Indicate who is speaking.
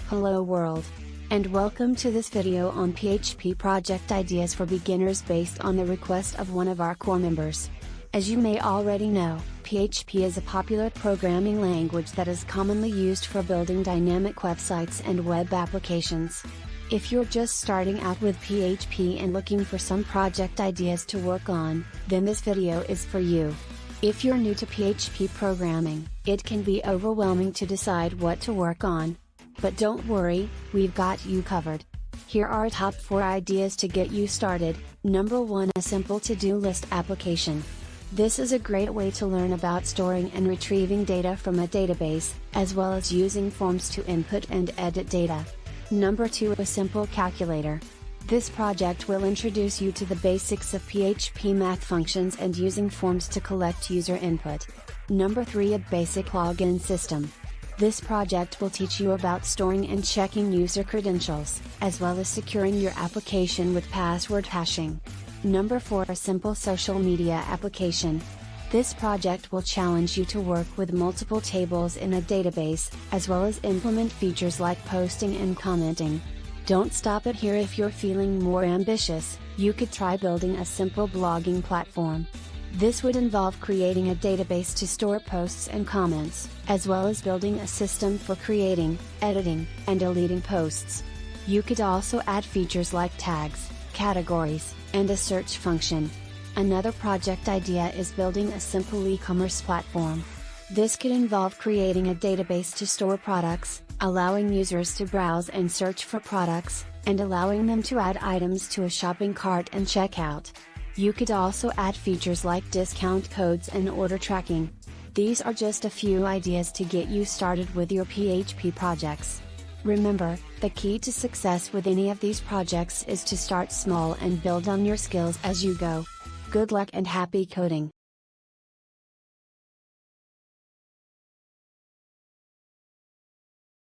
Speaker 1: Hello world! And welcome to this video on PHP project ideas for beginners based on the request of one of our core members. As you may already know, PHP is a popular programming language that is commonly used for building dynamic websites and web applications. If you're just starting out with PHP and looking for some project ideas to work on, then this video is for you. If you're new to PHP programming, it can be overwhelming to decide what to work on. But don't worry, we've got you covered. Here are our top 4 ideas to get you started. Number 1, a simple to-do list application. This is a great way to learn about storing and retrieving data from a database, as well as using forms to input and edit data. Number 2, a simple calculator. This project will introduce you to the basics of PHP math functions and using forms to collect user input. Number 3, a basic login system. This project will teach you about storing and checking user credentials, as well as securing your application with password hashing. Number 4, a simple social media application. This project will challenge you to work with multiple tables in a database, as well as implement features like posting and commenting. Don't stop it here. If you're feeling more ambitious, you could try building a simple blogging platform. This would involve creating a database to store posts and comments, as well as building a system for creating, editing, and deleting posts. You could also add features like tags, categories, and a search function. Another project idea is building a simple e-commerce platform. This could involve creating a database to store products, allowing users to browse and search for products, and allowing them to add items to a shopping cart and checkout. You could also add features like discount codes and order tracking. These are just a few ideas to get you started with your PHP projects. Remember, the key to success with any of these projects is to start small and build on your skills as you go. Good luck and happy coding!